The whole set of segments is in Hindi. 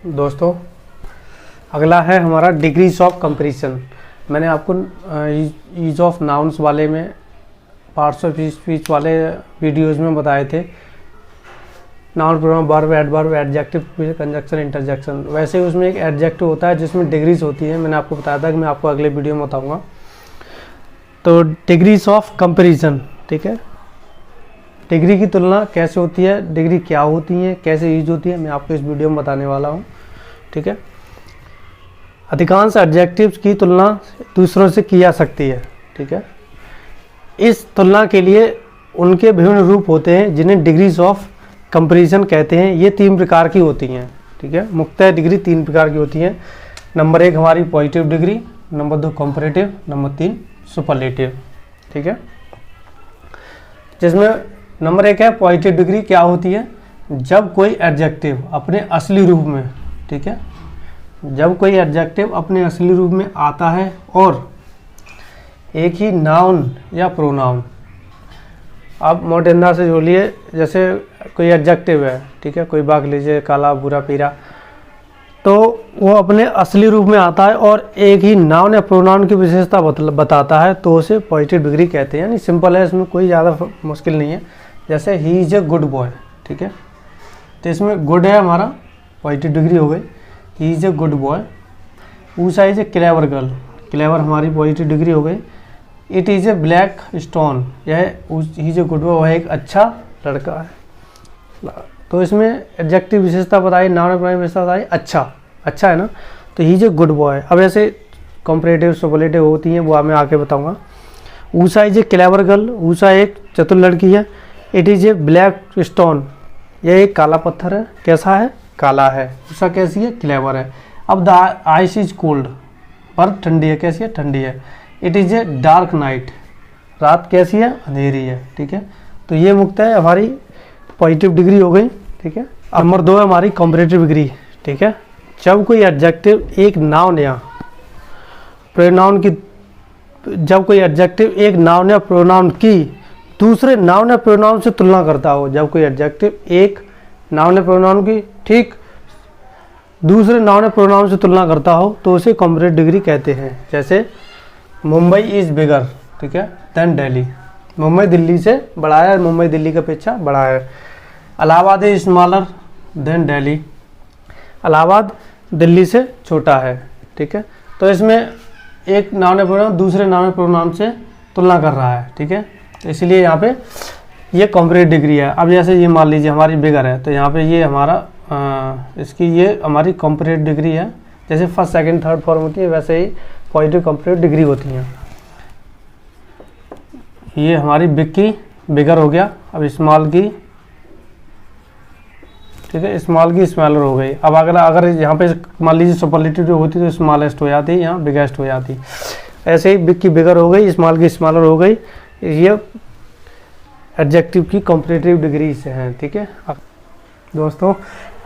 दोस्तों, अगला है हमारा डिग्रीज ऑफ कंपैरिजन। मैंने आपको यूज ऑफ नाउन्स वाले में पार्ट्स ऑफ स्पीच वाले वीडियोज़ में बताए थे, noun pronoun verb adverb adjective conjunction interjection. वैसे ही उसमें एक एडजेक्टिव होता है जिसमें डिग्रीज होती है। मैंने आपको बताया था कि मैं आपको अगले वीडियो में बताऊंगा। तो डिग्रीज ऑफ कंपैरिजन, ठीक है, डिग्री की तुलना कैसे होती है, डिग्री क्या होती है, कैसे यूज होती है, मैं आपको इस वीडियो में बताने वाला हूँ। ठीक है, अधिकांश एडजेक्टिव्स की तुलना दूसरों से की जा सकती है। ठीक है, इस तुलना के लिए उनके विभिन्न रूप होते हैं जिन्हें डिग्रीज ऑफ कंपैरिजन कहते हैं। ये 3 प्रकार की होती हैं। ठीक है, मुख्यतः डिग्री 3 प्रकार की होती हैं। नंबर 1 हमारी positive degree, number 2 comparative, number 3 superlative. ठीक है, जिसमें नंबर 1 है पॉजिटिव डिग्री। क्या होती है? जब कोई एडजेक्टिव अपने असली रूप में, ठीक है, जब कोई एडजेक्टिव अपने असली रूप में आता है और एक ही नाउन या प्रोनाउन, आप मोटेंदा से जोड़ लिए, जैसे कोई एडजेक्टिव है, ठीक है, कोई बाग लीजिए, काला, बुरा, पीरा, तो वो अपने असली रूप में आता है और एक ही नाउन या प्रोनाउन की विशेषता बताता है, तो उसे पॉजिटिव डिग्री कहते हैं। यानी सिंपल है, इसमें कोई ज़्यादा मुश्किल नहीं है। जैसे ही इज़ ए गुड बॉय, ठीक है, तो इसमें गुड है हमारा, पॉजिटिव डिग्री हो गई, he is a good boy. Usha is a clever girl, clever हमारी पॉजिटिव डिग्री हो गई। It is a black stone, यह he is a good boy, वह एक अच्छा लड़का है। तो इसमें एडजेक्टिव विशेषता बताई, नाउन प्रोनाउन विशेषता बताई, अच्छा, अच्छा है ना, तो ही इज़ ए गुड बॉय। अब ऐसे कंपैरेटिव सुपरलेटिव होती हैं, वो मैं आके बताऊंगा। Usha is a clever girl, Usha एक चतुर लड़की है। It is a black stone, यह एक काला पत्थर है। कैसा है? काला है। ऊषा कैसी है? क्लेवर है। अब द आइस इज कोल्ड, बर्फ ठंडी है। कैसी है? ठंडी है। It is a dark night, रात कैसी है? अंधेरी है। ठीक है, तो ये मुक्त है हमारी पॉजिटिव डिग्री हो गई। ठीक है, नंबर 2 है हमारी कंपैरेटिव डिग्री। ठीक है, जब कोई एडजेक्टिव एक नाउन या प्रोनाउन की, जब कोई एडजेक्टिव एक नाउन या प्रोनाउन की दूसरे नाउन या प्रोनाउन से तुलना करता हो, जब कोई एडजेक्टिव एक नाउन या प्रोनाउन की ठीक दूसरे नाउन या प्रोनाउन से तुलना करता हो, तो उसे कंपैरेटिव डिग्री कहते हैं। जैसे मुंबई इज़ बिगर, ठीक है, देन दिल्ली, मुंबई दिल्ली से बड़ा है, मुंबई दिल्ली की अपेक्षा बड़ा है। Allahabad is smaller than Delhi, Allahabad Delhi से छोटा है। ठीक है, तो इसमें एक नाउन या प्रोनाउन दूसरे नाउन या प्रोनाउन से तुलना कर रहा है। ठीक है, तो इसलिए यहाँ पे ये कंपैरेटिव डिग्री है। अब जैसे ये मान लीजिए हमारी बिगर है, तो यहाँ पे ये हमारा इसकी ये हमारी कंपैरेटिव डिग्री है। जैसे फर्स्ट सेकंड थर्ड फॉर्म होती है, वैसे ही पॉजिटिव कंपैरेटिव डिग्री होती हैं। ये हमारी बिग की बिगर हो गया। अब स्मॉल की, ठीक है, स्मॉल की स्मॉलर हो गई। अब अगर यहाँ पे मान लीजिए सुपरलेटिव जो होती तो स्मॉलेस्ट हो जाती, यहाँ बिगेस्ट हो जाती। ऐसे ही बिग की बिगर हो गई, स्मॉल की स्मॉलर हो गई। ये एडजेक्टिव की कंपैरेटिव डिग्री से हैं। ठीक है दोस्तों,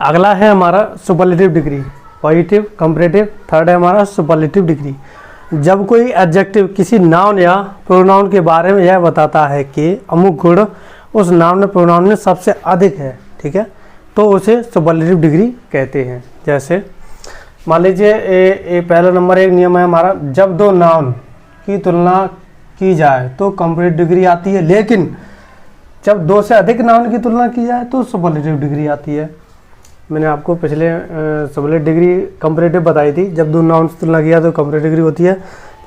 अगला है हमारा superlative degree. Positive, comparative, third है हमारा सुपरलेटिव डिग्री। जब कोई एडजेक्टिव किसी नाउन या प्रोनाउन के बारे में यह बताता है कि अमुक गुण उस नाउन या प्रोनाउन में सबसे अधिक है, ठीक है, तो उसे सुपरलेटिव डिग्री कहते हैं। जैसे मान लीजिए पहला नंबर 1 नियम है हमारा, जब 2 नाउन की तुलना की जाए तो कंपैरेटिव डिग्री आती है, लेकिन जब 2 से अधिक नाउन की तुलना की जाए तो सुपरलेटिव डिग्री आती है। मैंने आपको पिछले सुपरलेटिव डिग्री कंपैरेटिव बताई थी, जब 2 नाउन की तुलना किया तो कंपैरेटिव डिग्री होती है,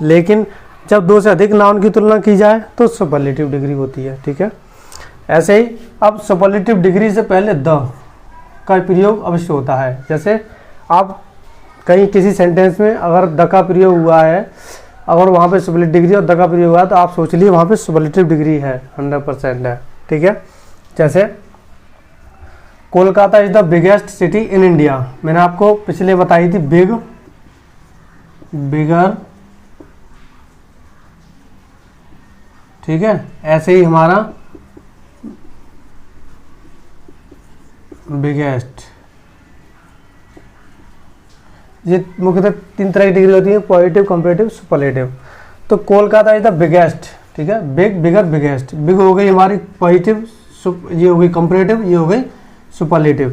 लेकिन जब 2 से अधिक नाउन की तुलना की जाए तो सुपरलेटिव डिग्री होती है। ठीक है, ऐसे ही अब सुपरलेटिव डिग्री से पहले द का प्रयोग अवश्य होता है। जैसे आप कहीं किसी सेंटेंस में अगर द का प्रयोग हुआ है, अगर वहाँ पे सुपरलेटिव डिग्री और द का प्रयोग हुआ है, तो आप सोच लिए वहाँ पे सुपरलेटिव डिग्री है, 100% है। ठीक है, जैसे Kolkata is the biggest city in India, मैंने आपको पिछले बताई थी बिग, बिगर, ठीक है, ऐसे ही हमारा बिगेस्ट। ये मुख्यतः 3 तरह की डिग्री होती है, पॉजिटिव, कंपैरेटिव, सुपरलेटिव। तो कोलकाता इज द बिगेस्ट, ठीक है, बिग, बिगर, बिगेस्ट। बिग हो गई हमारी पॉजिटिव, ये हो गई कंपैरेटिव, ये हो गई सुपरलेटिव।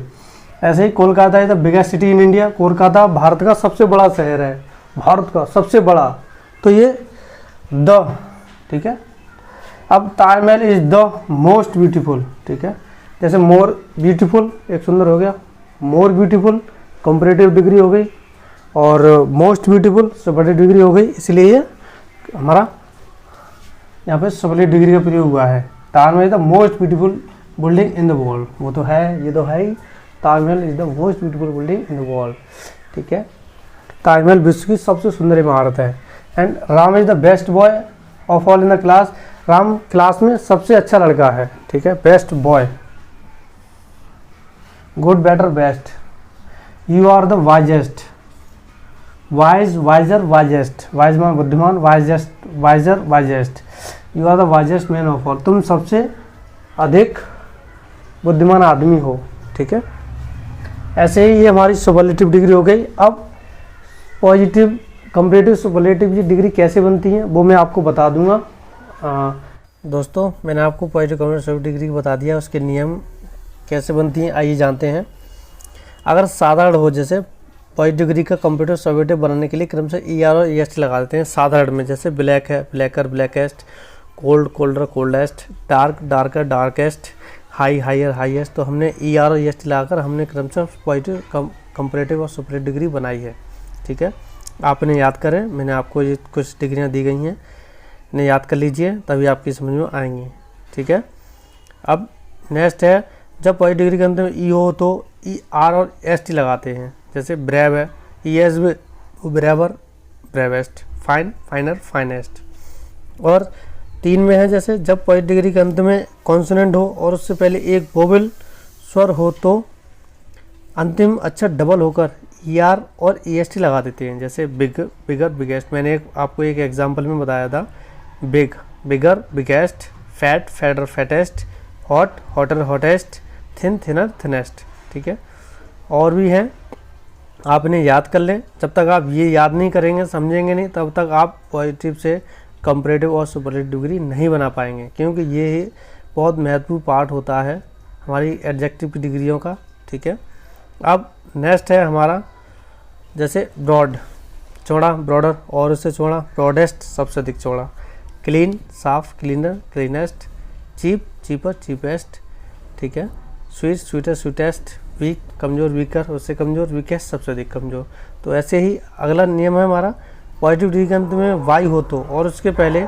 ऐसे ही Kolkata is the biggest city in India. Kolkata Bharat का सबसे बड़ा शहर है, भारत का सबसे बड़ा। तो ये द, ठीक है। अब Taj Mahal is the most beautiful, ठीक है। जैसे मोर ब्यूटीफुल एक सुंदर हो गया, मोर ब्यूटीफुल कंपैरेटिव डिग्री हो गई, और मोस्ट ब्यूटीफुल सुपरलेटिव डिग्री हो गई, इसलिए ये हमारा यहाँ पे सुपरलेटिव डिग्री का प्रयोग हुआ है। Taj Mahal is the most beautiful building in the world, वो तो है, ये तो है ही। Taj Mahal is the most beautiful building in the world, ठीक है। ताजमहल विश्व की सबसे सुंदर इमारत है। And Ram is the best boy of all in the class, Ram class में सबसे अच्छा लड़का है, ठीक है। Best boy, good better best. You are the wisest, wise wiser wisest, wise मान बुद्धिमान, wisest wiser wisest. You are the wisest man of all, तुम सबसे अधिक बुद्धिमान आदमी हो, ठीक है। ऐसे ही ये हमारी सुपरलेटिव डिग्री हो गई। अब पॉजिटिव कंपैरेटिव सुपरलेटिव की डिग्री कैसे बनती है वो मैं आपको बता दूंगा। दोस्तों, मैंने आपको पॉजिटिव कंपैरेटिव डिग्री बता दिया, उसके नियम कैसे बनती हैं आइए जानते हैं। अगर साधारण हो, जैसे पॉजिटिव डिग्री का कंप्यूटर सुपरलेटिव बनाने के लिए क्रमशः ER और EST लगा देते हैं। साधारण में जैसे ब्लैक है blacker blackest, cold colder coldest, dark darker darkest, high higher highest. तो हमने ER और EST लगाकर हमने क्रमशः पॉजिटिव कंपैरेटिव और सुपरलेटिव डिग्री बनाई है, ठीक है। आपने याद करें, मैंने आपको ये कुछ डिग्रियाँ दी गई हैं, इन्हें याद कर लीजिए तभी आपकी समझ में आएंगी, ठीक है। अब नेक्स्ट है, जब पॉजिटिव डिग्री के अंत में E हो तो ER और ST लगाते हैं। जैसे ब्रेव है, ES braver bravest, fine फाइनर finest. और 3 में है, जैसे जब पॉजिटिव डिग्री के अंत में कॉन्सोनेंट हो और उससे पहले एक वोवेल स्वर हो तो अंतिम अक्षर डबल होकर ER और EST लगा देते हैं। जैसे बिग बिगर बिगेस्ट, मैंने आपको एक एग्जांपल में बताया था। Big bigger biggest, fat fatter fattest, hot hotter hottest, thin thinner thinnest, ठीक है। और भी हैं, आप इन्हें याद कर लें। जब तक आप ये याद नहीं करेंगे, समझेंगे नहीं, तब तक आप पॉजिटिव से कंपैरेटिव और सुपरलेटिव डिग्री नहीं बना पाएंगे, क्योंकि ये बहुत महत्वपूर्ण पार्ट होता है हमारी एडजेक्टिव की डिग्रियों का, ठीक है। अब नेक्स्ट है हमारा, जैसे ब्रॉड चौड़ा ब्रॉडर, और उससे चौड़ा ब्रॉडेस्ट सबसे अधिक चौड़ा, क्लीन साफ cleaner cleanest, cheap cheaper cheapest, ठीक है। स्वीट स्वीटर स्वीटेस्ट, वीक कमज़ोर वीकर, उससे कमज़ोर वीकेस्ट सबसे अधिक कमज़ोर। तो ऐसे ही अगला नियम है हमारा, पॉजिटिव डिग्री के अंत में वाई हो तो और उसके पहले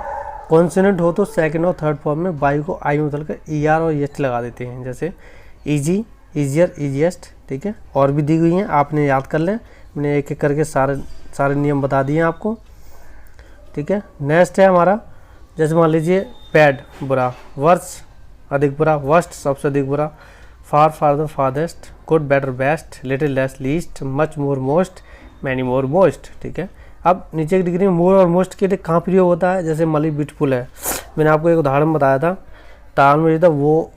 कॉन्सोनेंट हो तो सेकंड और थर्ड फॉर्म में वाई को आई में बदलकर ER और EST लगा देते हैं। जैसे ईजी ईजियर ईजीएस्ट, ठीक है। और भी दी हुई हैं, आपने याद कर लें, मैंने एक एक करके सारे नियम बता दिए हैं आपको, ठीक है। नेक्स्ट है हमारा, जैसे मान लीजिए बैड बुरा, वर्स अधिक बुरा, वर्स्ट सबसे अधिक बुरा, far farther farthest, good better best, little less least, much more most, many more most, ठीक है। अब नीचे की डिग्री में मोर और मोस्ट के लिए कहाँ प्रयोग होता है, जैसे मली ब्यूटीफुल है, मैंने आपको एक उदाहरण बताया था, ताजमहल था वो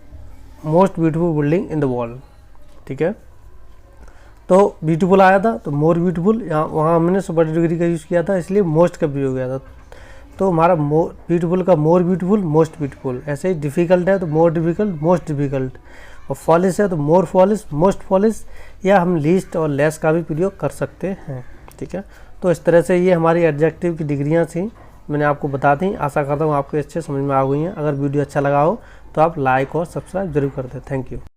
most beautiful building in the world, ठीक है। तो ब्यूटीफुल आया था तो मोर ब्यूटीफुल, यहाँ वहाँ हमने सुपरलेटिव डिग्री का यूज़ किया था, इसलिए मोस्ट का प्रयोग किया था। तो हमारा ब्यूटीफुल का मोर ब्यूटीफुल मोस्ट ब्यूटीफुल। ऐसे ही डिफ़िकल्ट है तो मोर डिफ़िकल्ट मोस्ट डिफ़िकल्ट, और फॉलिश है तो मोर फॉलिश मोस्ट फॉलिश, या हम लीस्ट और लेस का भी प्रयोग कर सकते हैं, ठीक है। तो इस तरह से ये हमारी एडजेक्टिव की डिग्रियाँ थी, मैंने आपको बता दी। आशा करता हूँ आपको अच्छे समझ में आ गई हैं। अगर वीडियो अच्छा लगा हो तो आप लाइक और सब्सक्राइब जरूर कर दें। Thank you.